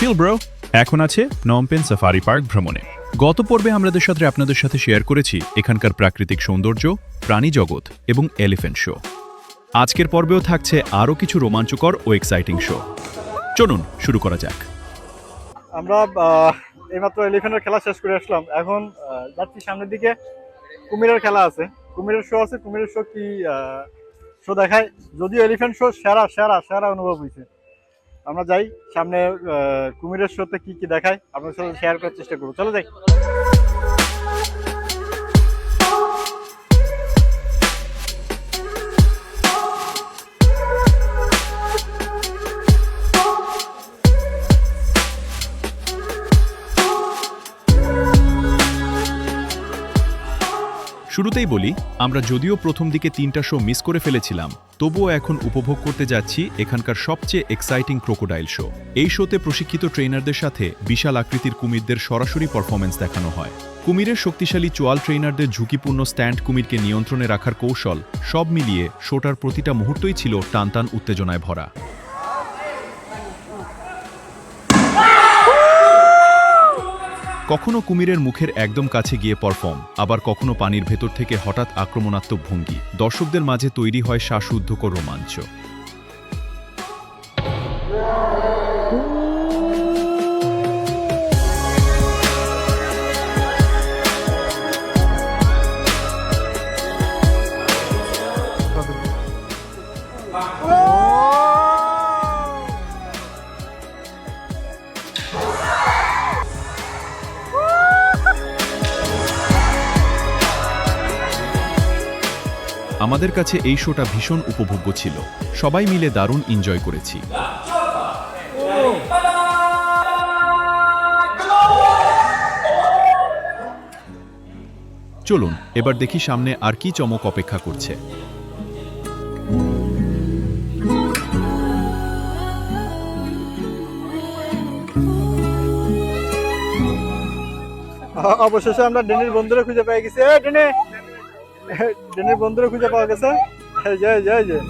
চিল bro. এখন আছে নম পেন সাফারি পার্ক ভ্রমণে। গত পর্বে আমাদের সাথে আপনাদের সাথে শেয়ার করেছি এখানকার প্রাকৃতিক সৌন্দর্য, প্রাণী জগৎ এবং এলিফ্যান্ট শো। আজকের পর্বেও থাকছে আরও কিছু রোমাঞ্চকর ও এক্সাইটিং শো। চলুন শুরু করা যাক। আমরা এইমাত্র এলিফ্যান্টের খেলা শেষ করে আসলাম। এখন যাচ্ছি সামনের দিকে। কুমিরের খেলা আছে, কুমিরের শো আছে। কুমিরের শো কি শো দেখায়, যদিও এলিফ্যান্ট শো সেরা সেরা সেরা অনুভব হয়েছে। আমরা যাই সামনে, কুমিরের শোতে কি কি দেখায় আপনার সাথে শেয়ার করার চেষ্টা করবো। চলো যাই। শুরুতেই বলি, আমরা যদিও প্রথম দিকে 3টা শো মিস করে ফেলেছিলাম, তবুও এখন উপভোগ করতে যাচ্ছি এখানকার সবচেয়ে এক্সাইটিং ক্রোকোডাইল শো। এই শোতে প্রশিক্ষিত ট্রেনারদের সাথে বিশাল আকৃতির কুমিরদের সরাসরি পারফরমেন্স দেখানো হয়। কুমিরের শক্তিশালী চোয়াল ট্রেনারদের ঝুঁকিপূর্ণ স্ট্যান্ড কুমিরকে নিয়ন্ত্রণে রাখার কৌশল, সব মিলিয়ে শোটার প্রতিটা মুহূর্তই ছিল টানটান উত্তেজনায় ভরা। কখনো কুমিরের মুখের একদম কাছে গিয়ে পারফর্ম, আবার কখনো পানির ভেতর থেকে হঠাৎ আক্রমণাত্মক ভঙ্গি, দর্শকদের মাঝে তৈরি হয় শ্বাসরুদ্ধকর রোমাঞ্চ। আমাদের কাছে এই শোটা ভীষণ উপভোগ্য ছিল, সবাই মিলে দারুণ এনজয় করেছি। চলুন এবার দেখি সামনে আর কি চমক অপেক্ষা করছে। অবশেষে আমরা ডেনির বন্ধুরা খুঁজে পেয়ে গেছি। ডেনির বন্ধুরা খুঁজে পাওয়া গেছে। জয় জয় জয়।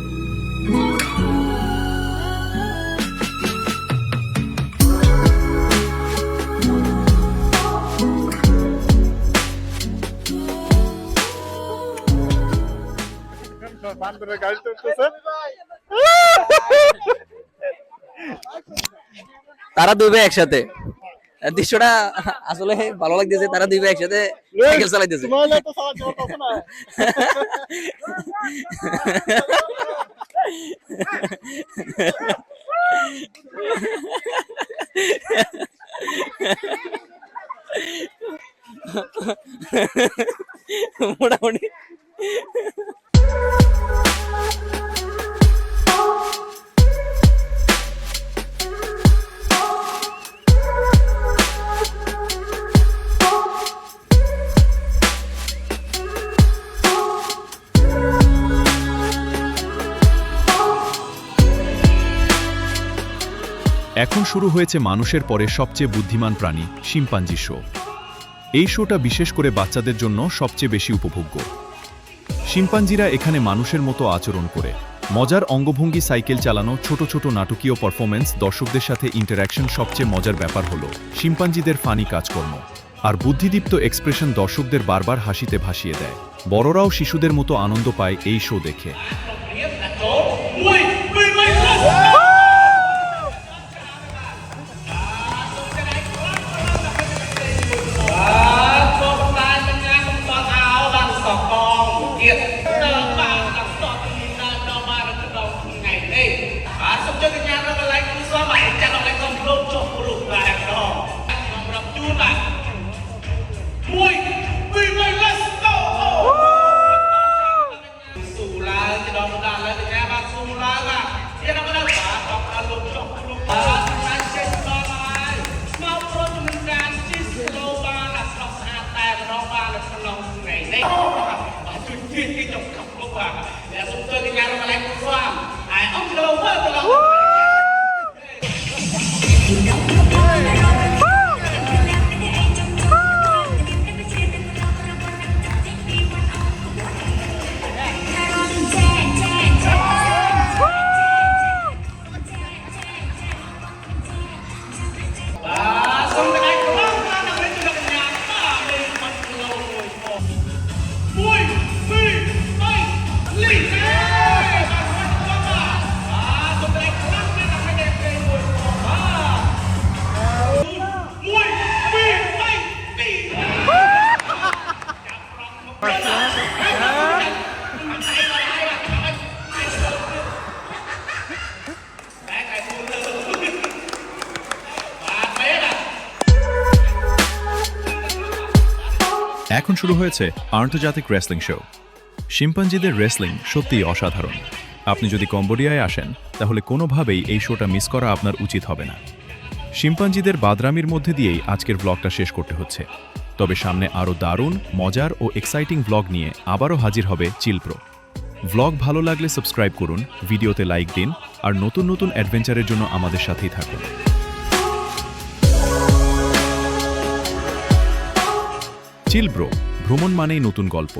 তারা দুই ভাই একসাথে, দৃশ্যটা আসলে ভালো লাগতেছে। তারা দুই ভাই একসাথে সাইকেল চালাইতেছে। মোটামুটি এখন শুরু হয়েছে মানুষের পরে সবচেয়ে বুদ্ধিমান প্রাণী শিম্পাঞ্জি শো। এই শোটা বিশেষ করে বাচ্চাদের জন্য সবচেয়ে বেশি উপভোগ্য। শিম্পাঞ্জিরা এখানে মানুষের মতো আচরণ করে, মজার অঙ্গভঙ্গি, সাইকেল চালানো, ছোট ছোট নাটকীয় পারফরমেন্স, দর্শকদের সাথে ইন্টারঅ্যাকশন। সবচেয়ে মজার ব্যাপার হলো শিম্পাঞ্জিদের ফানি কাজকর্ম আর বুদ্ধিদীপ্ত এক্সপ্রেশন দর্শকদের বারবার হাসিতে ভাসিয়ে দেয়। বড়রাও শিশুদের মতো আনন্দ পায় এই শো দেখে। এখন শুরু হয়েছে আন্তর্জাতিক রেসলিং শো। শিম্পাঞ্জিদের রেসলিং সত্যিই অসাধারণ। আপনি যদি কম্বোডিয়ায় আসেন তাহলে কোনোভাবেই এই শোটা মিস করা আপনার উচিত হবে না। শিম্পাঞ্জিদের বাদরামির মধ্যে দিয়েই আজকের ব্লগটা শেষ করতে হচ্ছে। তবে সামনে আরও দারুণ, মজার ও এক্সাইটিং ব্লগ নিয়ে আবারও হাজির হবে চিলপ্রো। ব্লগ ভালো লাগলে সাবস্ক্রাইব করুন, ভিডিওতে লাইক দিন, আর নতুন নতুন অ্যাডভেঞ্চারের জন্য আমাদের সাথেই থাকুন। চিলব্রো, ভ্রমণ মানেই নতুন গল্প।